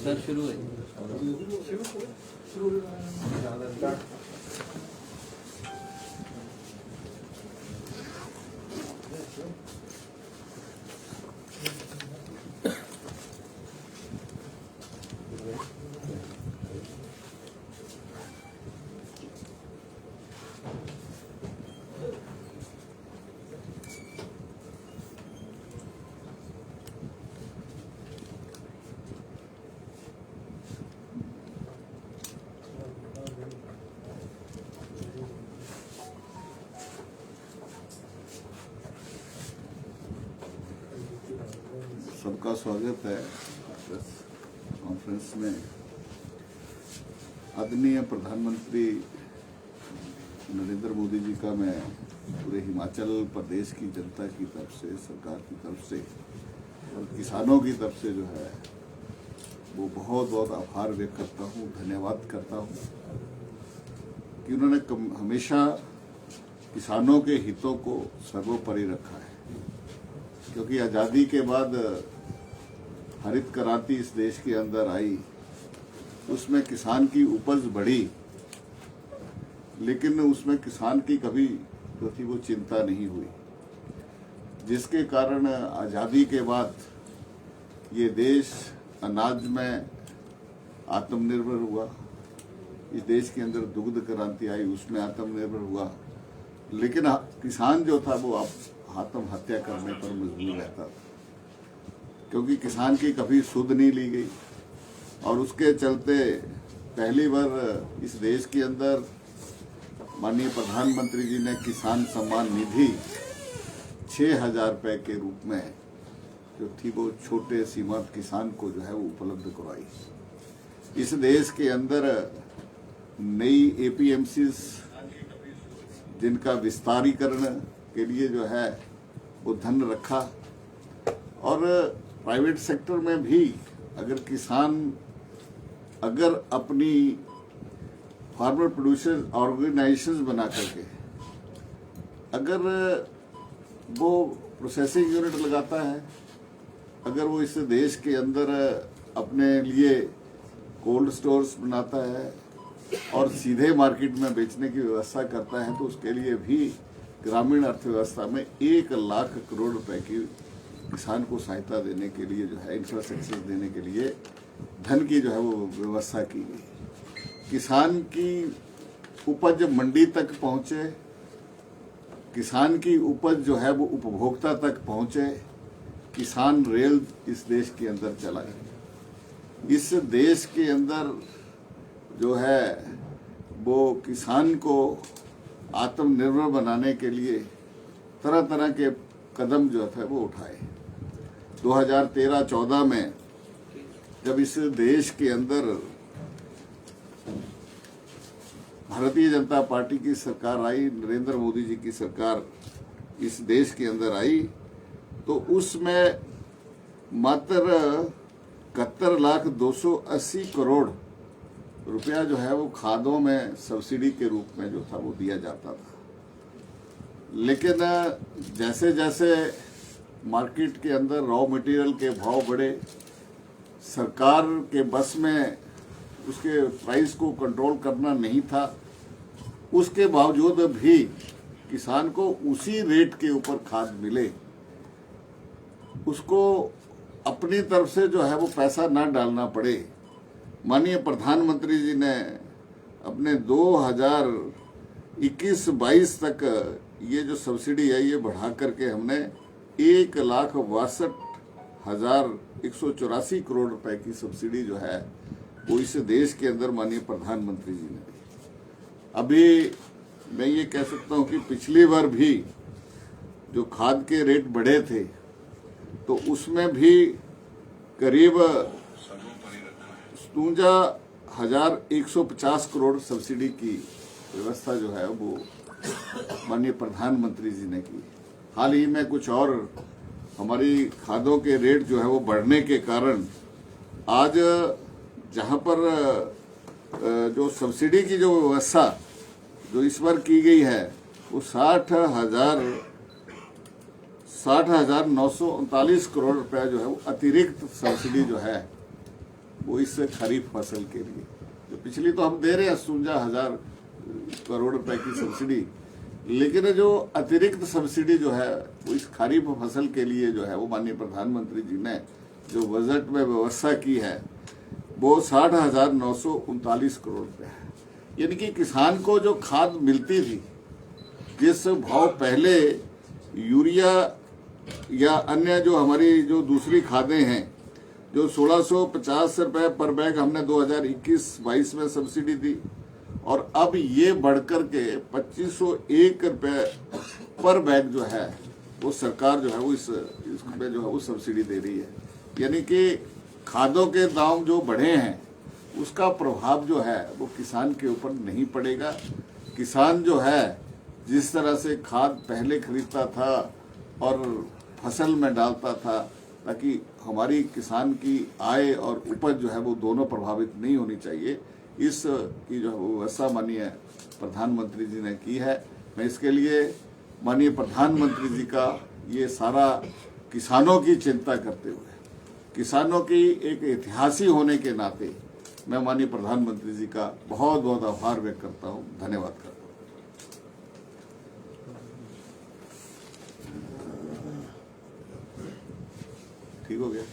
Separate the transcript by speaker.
Speaker 1: Sir शुरू है।
Speaker 2: सबका स्वागत है प्रेस कॉन्फ्रेंस में। आदरणीय प्रधानमंत्री नरेंद्र मोदी जी का मैं पूरे हिमाचल प्रदेश की जनता की तरफ से, सरकार की तरफ से और किसानों की तरफ से जो है वो बहुत बहुत आभार व्यक्त करता हूँ, धन्यवाद करता हूँ कि उन्होंने हमेशा किसानों के हितों को सर्वोपरि रखा है। क्योंकि आज़ादी के बाद हरित क्रांति इस देश के अंदर आई, उसमें किसान की उपज बढ़ी, लेकिन उसमें किसान की कभी जो थी वो चिंता नहीं हुई, जिसके कारण आज़ादी के बाद ये देश अनाज में आत्मनिर्भर हुआ। इस देश के अंदर दुग्ध क्रांति आई, उसमें आत्मनिर्भर हुआ, लेकिन किसान जो था वो आत्महत्या करने पर मजबूर रहता था, क्योंकि किसान की कभी सुध नहीं ली गई। और उसके चलते पहली बार इस देश के अंदर माननीय प्रधानमंत्री जी ने किसान सम्मान निधि 6,000 रुपये के रूप में जो थी वो छोटे सीमांत किसान को जो है वो उपलब्ध करवाई। इस देश के अंदर नई APMCs जिनका विस्तारीकरण के लिए जो है वो धन रखा, और प्राइवेट सेक्टर में भी अगर किसान अपनी फार्मर प्रोड्यूसर ऑर्गेनाइजेशंस बना करके अगर वो प्रोसेसिंग यूनिट लगाता है, अगर वो इस देश के अंदर अपने लिए कोल्ड स्टोर्स बनाता है और सीधे मार्केट में बेचने की व्यवस्था करता है, तो उसके लिए भी ग्रामीण अर्थव्यवस्था में 1 लाख करोड़ रुपए की किसान को सहायता देने के लिए जो है, इंफ्रास्ट्रक्चर देने के लिए धन की जो है वो व्यवस्था की गई। किसान की उपज मंडी तक पहुंचे, किसान की उपज जो है वो उपभोक्ता तक पहुंचे, किसान रेल इस देश के अंदर चला है। इस देश के अंदर जो है वो किसान को आत्मनिर्भर बनाने के लिए तरह तरह के कदम जो है वो उठाए। 2013-14 में जब इस देश के अंदर भारतीय जनता पार्टी की सरकार आई, नरेंद्र मोदी जी की सरकार इस देश के अंदर आई, तो उसमें मात्र 71,280 करोड़ रुपया जो है वो खादों में सब्सिडी के रूप में जो था वो दिया जाता था। लेकिन जैसे जैसे मार्केट के अंदर रॉ मटेरियल के भाव बढ़े, सरकार के बस में उसके प्राइस को कंट्रोल करना नहीं था, उसके बावजूद भी किसान को उसी रेट के ऊपर खाद मिले, उसको अपनी तरफ से जो है वो पैसा ना डालना पड़े। माननीय प्रधानमंत्री जी ने अपने 2021-22 तक ये जो सब्सिडी है ये बढ़ा करके हमने 1,62,184 करोड़ रुपए की सब्सिडी जो है वो इस देश के अंदर माननीय प्रधानमंत्री जी ने दी। अभी मैं ये कह सकता हूँ कि पिछली बार भी जो खाद के रेट बढ़े थे तो उसमें भी करीब 57,150 करोड़ सब्सिडी की व्यवस्था जो है वो माननीय प्रधानमंत्री जी ने की। हाल ही में कुछ और हमारी खादों के रेट जो है वो बढ़ने के कारण आज जहां पर जो सब्सिडी की जो व्यवस्था जो इस बार की गई है वो 60,000 60,939 करोड़ रुपया जो है वो अतिरिक्त सब्सिडी जो है वो इस खरीफ फसल के लिए, जो पिछली तो हम दे रहे हैं 57,000 करोड़ रुपए की सब्सिडी, लेकिन जो अतिरिक्त सब्सिडी जो है वो इस खरीफ फसल के लिए जो है वो माननीय प्रधानमंत्री जी ने जो बजट में व्यवस्था की है वो 60,939 करोड़ रुपए है। यानी कि किसान को जो खाद मिलती थी, जिस भाव पहले यूरिया या अन्य जो हमारी जो दूसरी खादें हैं जो 1650 रुपए पर बैग हमने 2021-22 में सब्सिडी दी, और अब ये बढ़कर के 2501 रुपए पर बैग जो है वो सरकार जो है वो इसमें जो है वो सब्सिडी दे रही है। यानी कि खादों के दाम जो बढ़े हैं उसका प्रभाव जो है वो किसान के ऊपर नहीं पड़ेगा। किसान जो है जिस तरह से खाद पहले खरीदता था और फसल में डालता था, ताकि हमारी किसान की आय और उपज जो है वो दोनों प्रभावित नहीं होनी चाहिए, इस की जो व्यवस्था माननीय प्रधानमंत्री जी ने की है। मैं इसके लिए माननीय प्रधानमंत्री जी का ये सारा किसानों की चिंता करते हुए, किसानों की एक ऐतिहासिक होने के नाते मैं माननीय प्रधानमंत्री जी का बहुत बहुत आभार व्यक्त करता हूँ, धन्यवाद करता हूँ। ठीक हो गया।